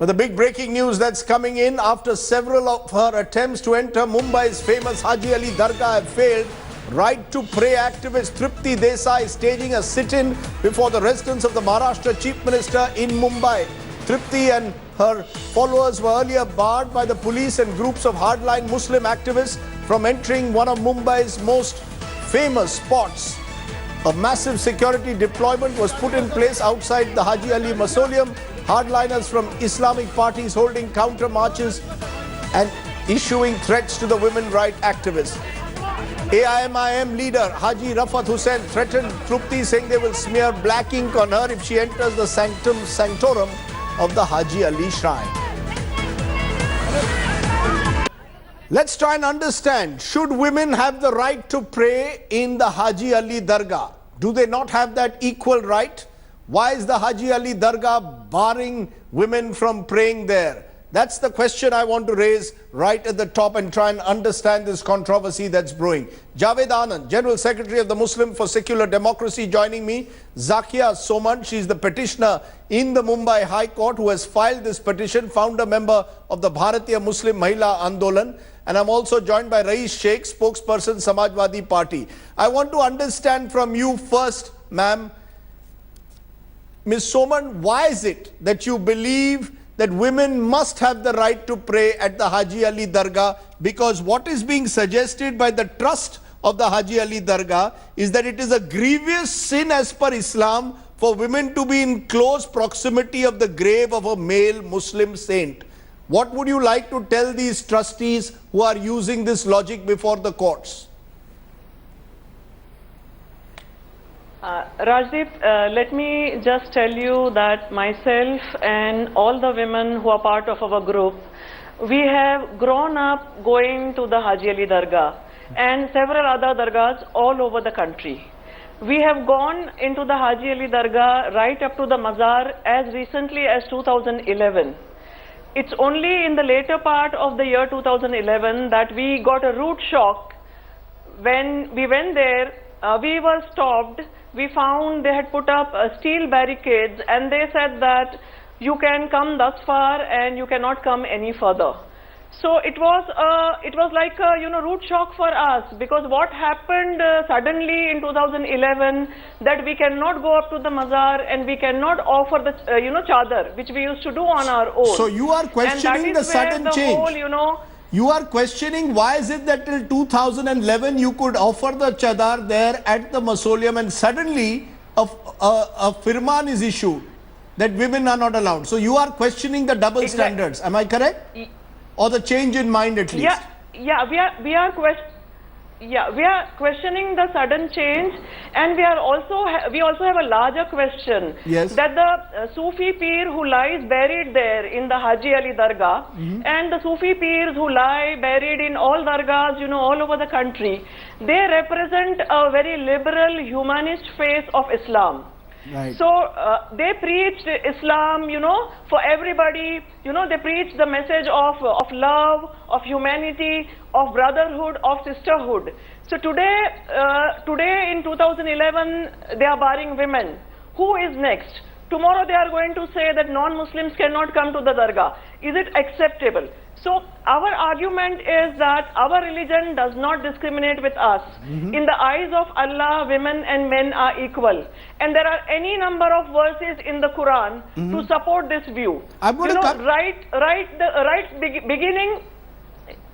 With the big breaking news that's coming in after several of her attempts to enter Mumbai's famous Haji Ali Dargah have failed. Right to pray activist Trupti Desai is staging a sit-in before the residence of the Maharashtra Chief Minister in Mumbai. Trupti and her followers were earlier barred by the police and groups of hardline Muslim activists from entering one of Mumbai's most famous spots. A massive security deployment was put in place outside the Haji Ali Mausoleum. Hardliners from Islamic parties holding counter marches and issuing threats to the women rights activists. AIMIM leader Haji Rafat Hussain threatened Trupti, saying they will smear black ink on her if she enters the sanctum sanctorum of the Haji Ali shrine. Let's try and understand, should women have the right to pray in the Haji Ali Dargah? Do they not have that equal right? Why is the Haji Ali Dargah barring women from praying there? That's the question I want to raise right at the top and try and understand this controversy that's brewing. Javed Anand, General Secretary of the Muslim for Secular Democracy, joining me. Zakia Soman, she's the petitioner in the Mumbai High Court who has filed this petition, founder member of the Bharatiya Muslim Mahila Andolan. And I'm also joined by Rais Sheikh, spokesperson Samajwadi Party. I want to understand from you first, ma'am. Ms. Soman, why is it that you believe that women must have the right to pray at the Haji Ali Dargah? Because what is being suggested by the trust of the Haji Ali Dargah is that it is a grievous sin as per Islam for women to be in close proximity of the grave of a male Muslim saint. What would you like to tell these trustees who are using this logic before the courts? Rajdeep, let me just tell you that myself and all the women who are part of our group, we have grown up going to the Haji Ali Dargah and several other dargahs all over the country. We have gone into the Haji Ali Dargah right up to the Mazar as recently as 2011. It's only in the later part of the year 2011 that we got a rude shock. When we went there, we were stopped. We found they had put up steel barricades and they said that you can come thus far and you cannot come any further. So it was like a rude shock for us, because what happened suddenly in 2011 that we cannot go up to the Mazar and we cannot offer the chadar, which we used to do on our own. So you are questioning the sudden change. You are questioning why is it that till 2011 you could offer the chadar there at the mausoleum and suddenly a firman is issued that women are not allowed. So you are questioning the double standards. Am I correct? Or the change in mind at least? Yeah, we are questioning the sudden change, and we also have a larger question. Yes. That the Sufi Peer who lies buried there in the Haji Ali Dargah, and the Sufi Peers who lie buried in all dargahs, all over the country, they represent a very liberal, humanist face of Islam. Right. So they preached Islam, for everybody. They preached the message of love, of humanity, of brotherhood, of sisterhood. So today in 2011, they are barring women. Who is next? Tomorrow they are going to say that non-Muslims cannot come to the Dargah. Is it acceptable? So our argument is that our religion does not discriminate with us. In the eyes of Allah, women and men are equal. And there are any number of verses in the Quran to support this view. I'm going to beginning.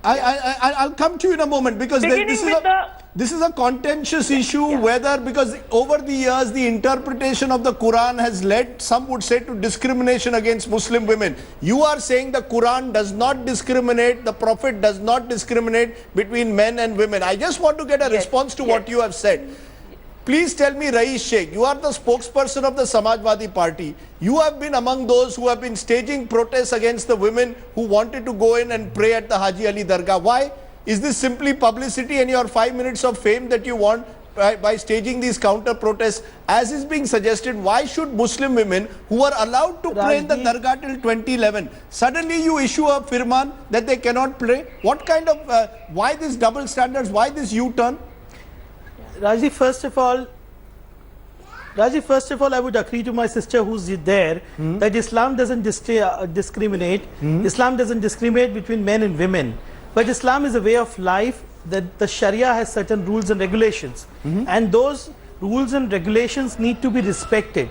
I'll come to you in a moment, because this is a contentious issue, whether, because over the years the interpretation of the Quran has led, some would say, to discrimination against Muslim women. You are saying the Quran does not discriminate, the Prophet does not discriminate between men and women. I just want to get a response to what you have said. Please tell me, Rais Sheikh, you are the spokesperson of the Samajwadi Party. You have been among those who have been staging protests against the women who wanted to go in and pray at the Haji Ali Dargah. Why? Is this simply publicity and your 5 minutes of fame that you want by staging these counter protests? As is being suggested, why should Muslim women who are allowed to pray in the Dargah till 2011, suddenly you issue a firman that they cannot pray? What kind of, why this double standards, why this U-turn? Raji, first of all, Rajiv, first of all, I would agree to my sister who's there that Islam doesn't discriminate. Islam doesn't discriminate between men and women. But Islam is a way of life that the Sharia has certain rules and regulations. And those rules and regulations need to be respected.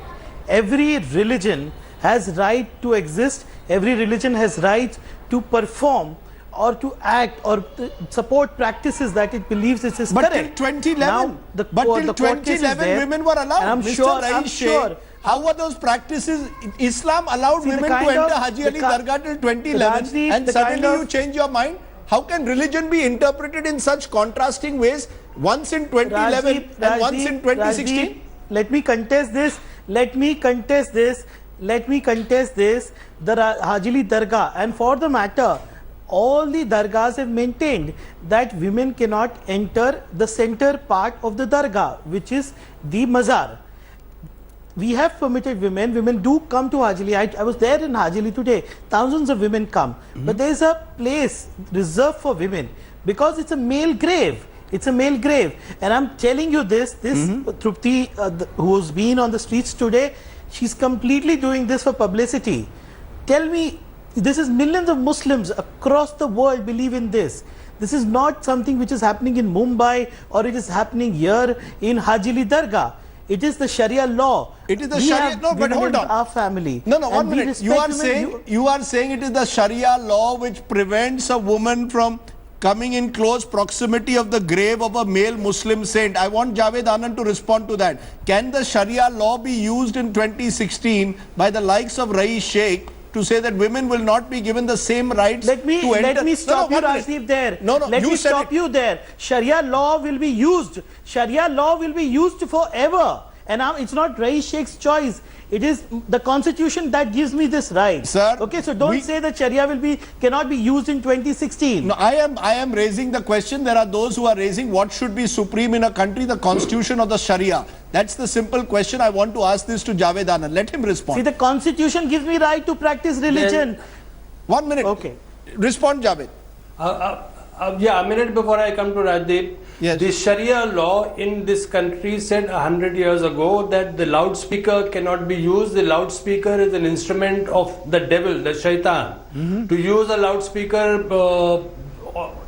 Every religion has right to exist. Every religion has right to perform or to act or support practices that it believes is But correct. till 2011, Now, till 2011 women were allowed. And I'm Mr. sure. How were those practices? Islam allowed See, the women to kind enter of- Haji the Ali ki- Dargah till 2011 Rajdeep, and the suddenly kind you of- change your mind? How can religion be interpreted in such contrasting ways, once in 2011 and once in 2016? Rajdeep, let me contest this. The Haji Ali Dargah, and for the matter, all the dargahs have maintained that women cannot enter the center part of the dargah, which is the mazar. We have permitted women do come to Haji Ali. I was there in Haji Ali today. Thousands of women come. But there is a place reserved for women because it's a male grave. It's a male grave. And I'm telling you this Trupti, who's been on the streets today, she's completely doing this for publicity. Tell me, this is millions of Muslims across the world believe in this. This is not something which is happening in Mumbai or it is happening here in Haji Ali Dargah. It is the Sharia law. It is the We Sharia. have No, but women hold in on. our family. No, And one we minute. You are respect women. saying it is the Sharia law which prevents a woman from coming in close proximity of the grave of a male Muslim saint. I want Javed Anand to respond to that. Can the Sharia law be used in 2016 by the likes of Rais Sheikh to say that women will not be given the same rights Let me stop you, Rajdeep, there. Let me stop you there. Sharia law will be used. Sharia law will be used forever. And now it's not Rais Sheikh's choice. It is the constitution that gives me this right. Sir, okay, so don't say that Sharia cannot be used in 2016. No, I am raising the question. There are those who are raising what should be supreme in a country, the constitution or the Sharia. That's the simple question. I want to ask this to Javed Anand. Let him respond. See, the constitution gives me right to practice religion. 1 minute. Okay. Respond, Javed. Yeah, a minute before I come to Rajdeep. Yes. The Sharia law in this country said 100 years ago that the loudspeaker cannot be used. The loudspeaker is an instrument of the devil, the shaitan. To use a loudspeaker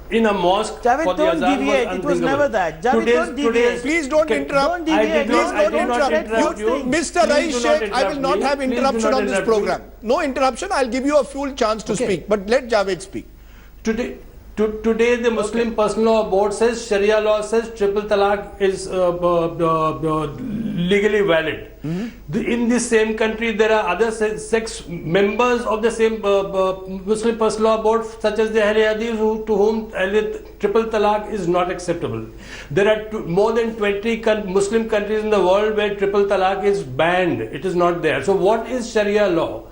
in a mosque Javed, for the don't azan deviate. was It was unthinkable. never that. Javed, don't deviate. Please don't interrupt. Don't deviate. Please Don't don't interrupt. you. Mr. Please Rais do not Sheikh, I will interrupt not me. have Please do interruption not on this interrupt me. program. No interruption. I'll give you a full chance to speak. But let Javed speak. Today the Muslim Personal Law Board says Sharia law says triple talaq is legally valid. In this same country there are other sex members of the same Muslim Personal Law Board such as the Ahle Hadith to whom triple talaq is not acceptable. There are more than 20 Muslim countries in the world where triple talaq is banned. It is not there. So what is Sharia law?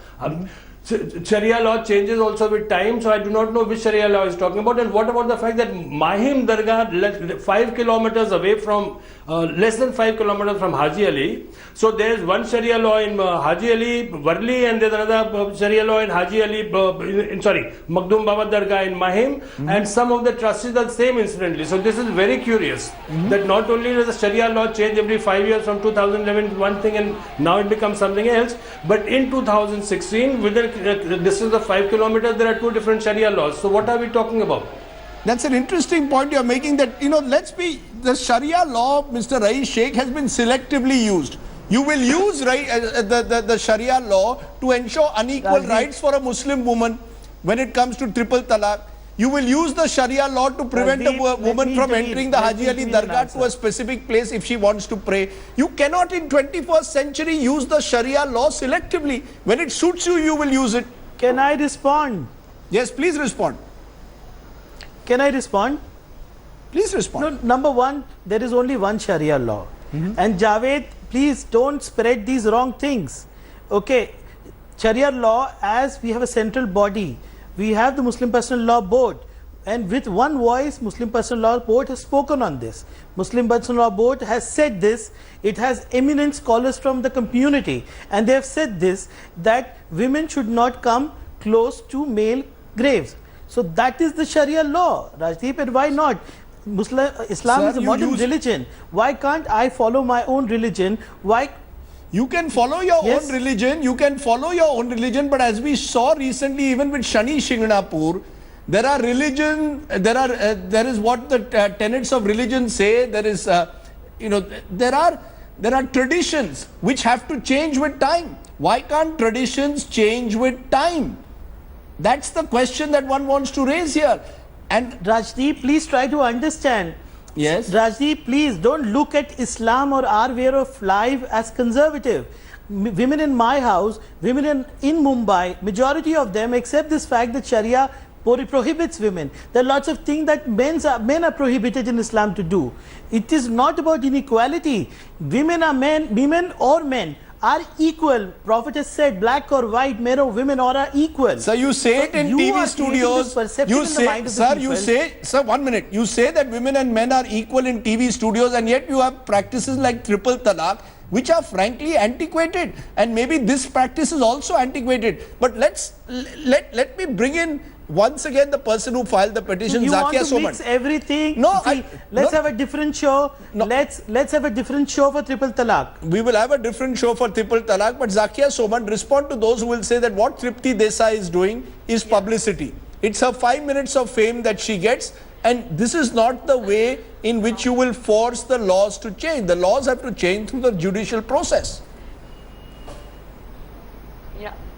Sharia law changes also with time, so I do not know which Sharia law is talking about. And what about the fact that Mahim Dargah, 5 kilometers away from, less than 5 kilometers from Haji Ali, so there is one Sharia law in Haji Ali, Varli, and there is another Sharia law in Haji Ali, Makdum Baba Dargah in Mahim, and some of the trustees are the same incidentally. So this is very curious that not only does the Sharia law change every 5 years from 2011 one thing and now it becomes something else, but in 2016 within the distance of 5 kilometers, there are two different Sharia laws. So what are we talking about? That's an interesting point you're making that, the Sharia law, Mr. Rais Sheikh, has been selectively used. You will use the Sharia law to ensure unequal rights for a Muslim woman when it comes to triple talaq. You will use the Sharia law to prevent a woman from entering the Haji Ali Dargah to a specific place if she wants to pray. You cannot in 21st century use the Sharia law selectively. When it suits you, you will use it. Can I respond? Yes, please respond. Can I respond? Please respond. No, number one, there is only one Sharia law. And Javed, please don't spread these wrong things. Okay, Sharia law, as we have a central body, we have the Muslim Personal Law Board, and with one voice Muslim Personal Law Board has spoken on this. Muslim Personal Law Board has said this. It has eminent scholars from the community, and they have said this, that women should not come close to male graves. So that is the Sharia law, Rajdeep, and why not? Islam Sir, is a modern religion. Why can't I follow my own religion? Why You can follow your Yes. own religion. You can follow your own religion. But as we saw recently, even with Shani Shingnapur, there are religion. There is what the tenets of religion say. There is, there are traditions which have to change with time. Why can't traditions change with time? That's the question that one wants to raise here. And Rajdeep, please try to understand. yes, Rajdeep, please don't look at Islam or our way of life as conservative. Women in my house, women in Mumbai, majority of them accept this fact that Sharia prohibits women. There are lots of things that men are prohibited in Islam to do. It is not about inequality. Women or men are equal. Prophet has said black or white, men or women all are equal. so you say it in You TV are creating studios. this perception You in the say, mind of the sir, people. you say, sir, 1 minute. You say that women and men are equal in TV studios, and yet you have practices like triple talaq, which are frankly antiquated. And maybe this practice is also antiquated. But let me bring in once again the person who filed the petition, You want Zakia to Soman. mix everything. No, See, let's no. have a different show. No. Let's have a different show for triple talaq. We will have a different show for triple talaq, but Zakia Soman, respond to those who will say that what Trupti Desai is doing is publicity. It's her 5 minutes of fame that she gets, and this is not the way in which you will force the laws to change. The laws have to change through the judicial process.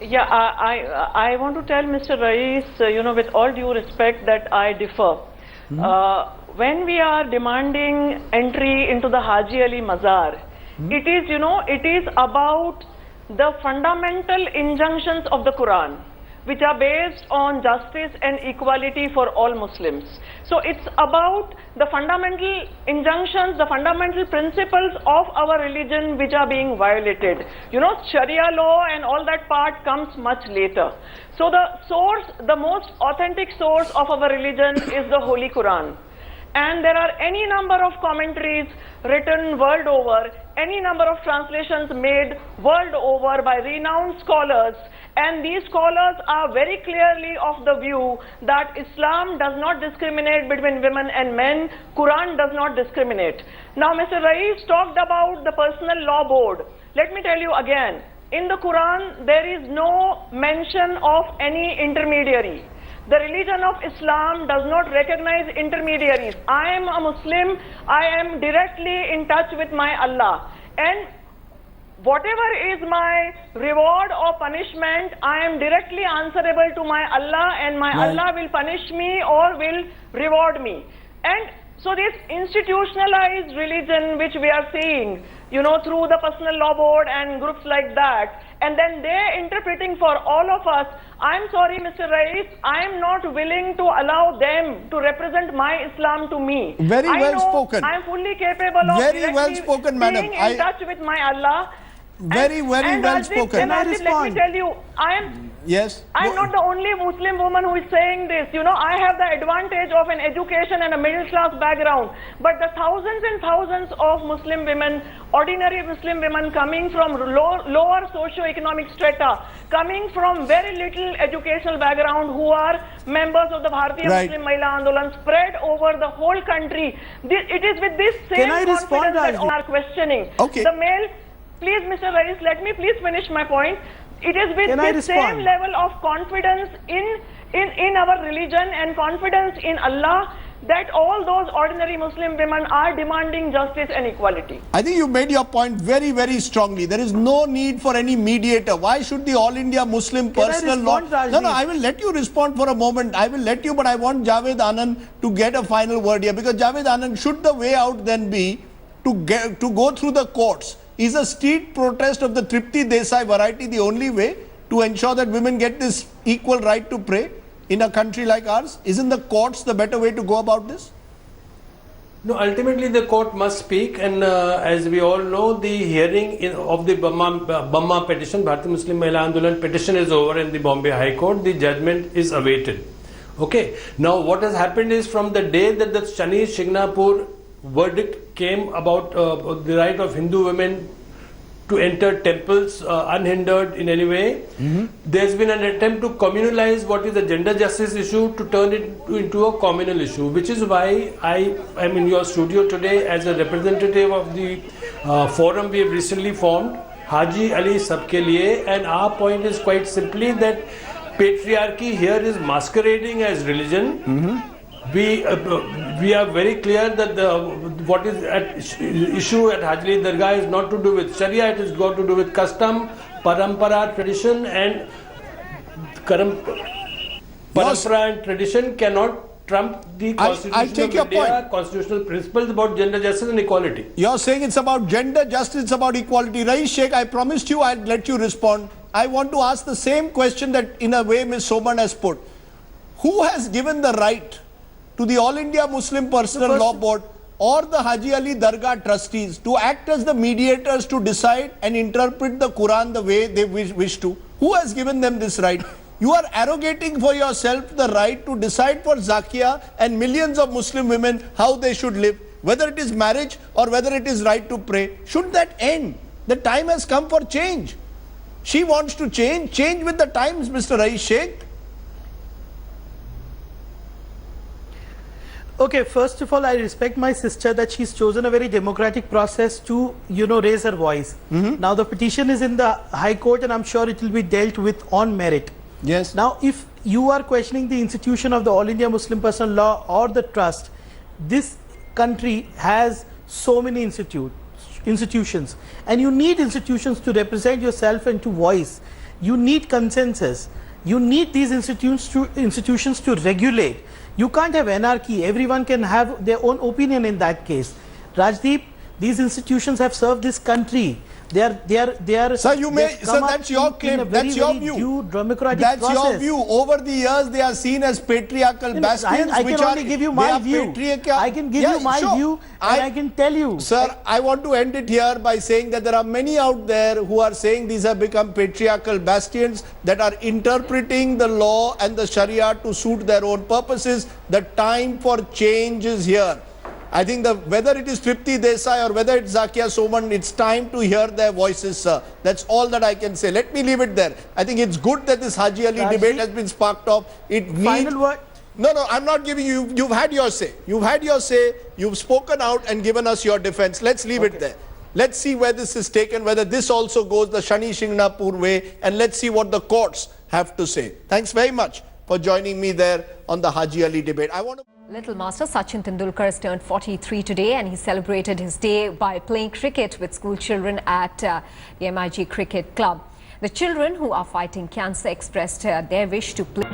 Yeah, I want to tell Mr. Rais, with all due respect, that I differ. When we are demanding entry into the Haji Ali Mazar, it is about the fundamental injunctions of the Quran, which are based on justice and equality for all Muslims. So it's about the fundamental injunctions, the fundamental principles of our religion which are being violated. Sharia law and all that part comes much later. So the most authentic source of our religion is the Holy Quran. And there are any number of commentaries written world over, any number of translations made world over by renowned scholars, and these scholars are very clearly of the view that Islam does not discriminate between women and men, Quran does not discriminate. Now Mr. Rais talked about the personal law board. Let me tell you again, in the Quran there is no mention of any intermediary. The religion of Islam does not recognize intermediaries. I am a Muslim, I am directly in touch with my Allah. And whatever is my reward or punishment, I am directly answerable to my Allah, and my Allah will punish me or will reward me. And so this institutionalized religion which we are seeing, through the personal law board and groups like that, and then they're interpreting for all of us. I'm sorry, Mr. Rais, I am not willing to allow them to represent my Islam to me. Very well spoken. I'm fully capable of Very well spoken, madam. being in touch with my Allah. Very well spoken. Can I Let me respond? tell you, I'm not the only Muslim woman who is saying this. I have the advantage of an education and a middle class background. But the thousands and thousands of Muslim women, ordinary Muslim women coming from lower socio-economic strata, coming from very little educational background, who are members of the Bharatiya Muslim Mahila Andolan, spread over the whole country. It is with this same confidence that all are questioning. Okay. The male. Please, Mr. Rais, let me please finish my point. It is with this same level of confidence in our religion and confidence in Allah that all those ordinary Muslim women are demanding justice and equality. I think you made your point very, very strongly. There is no need for any mediator. Why should the All India Muslim personal law... No, I will let you respond for a moment. I will let you, but I want Javed Anand to get a final word here, because Javed Anand, should the way out then be to go through the courts? Is a street protest of the Trupti Desai variety the only way to ensure that women get this equal right to pray in a country like ours? Isn't the courts the better way to go about this? No, ultimately the court must speak, and as we all know, the hearing of the Bamma petition, Bharatiya Muslim Mahila Andolan petition, is over in the Bombay High Court. The judgment is awaited. Okay. Now what has happened is, from the day that the Shani Shingnapur verdict came about the right of Hindu women to enter temples unhindered in any way, there's been an attempt to communalize what is a gender justice issue to turn it into a communal issue, which is why I am in your studio today as a representative of the forum we have recently formed, Haji Ali sabke liye, and our point is quite simply that patriarchy here is masquerading as religion. We are very clear that what is at issue at Haji Ali Dargah is not to do with Sharia, it is got to do with custom, parampara, tradition, and parampara and tradition cannot trump the Constitution of India, constitutional principles about gender justice and equality. You're saying it's about gender justice, it's about equality. Rais Sheikh, I promised you I'd let you respond. I want to ask the same question that in a way Ms. Soman has put. Who has given the right to the All India Muslim Personal Law Board or the Haji Ali Dargah trustees to act as the mediators to decide and interpret the Quran the way they wish to? Who has given them this right? You are arrogating for yourself the right to decide for Zakia and millions of Muslim women how they should live, whether it is marriage or whether it is right to pray. Should that end? The time has come for change. She wants to change with the times, Mr. Rais Sheikh. Okay, first of all, I respect my sister that she's chosen a very democratic process to, raise her voice. Now, the petition is in the High Court and I'm sure it will be dealt with on merit. Yes. Now, if you are questioning the institution of the All India Muslim Personal Law or the trust, this country has so many institutions, and you need institutions to represent yourself and to voice. You need consensus. You need these institutions to regulate. You can't have anarchy. Everyone can have their own opinion in that case. Rajdeep, these institutions have served this country. They are. Sir, that's your claim. That's your view. That's your view. Over the years, they are seen as patriarchal bastions. I can only give you my view. I can give you my view, and I can tell you. Sir, I want to end it here by saying that there are many out there who are saying these have become patriarchal bastions that are interpreting the law and the Sharia to suit their own purposes. The time for change is here. I think whether it is Trupti Desai or whether it's Zakia Soman, it's time to hear their voices, sir. That's all that I can say. Let me leave it there. I think it's good that this Haji Ali debate has been sparked off. Final word? No, I'm not giving you. You've had your say. You've had your say. You've spoken out and given us your defense. Let's leave it there. Let's see where this is taken, whether this also goes the Shani Shingnapur way, and let's see what the courts have to say. Thanks very much for joining me there on the Haji Ali debate. Little Master Sachin Tendulkar has turned 43 today, and he celebrated his day by playing cricket with school children at the MIG Cricket Club. The children who are fighting cancer expressed their wish to play.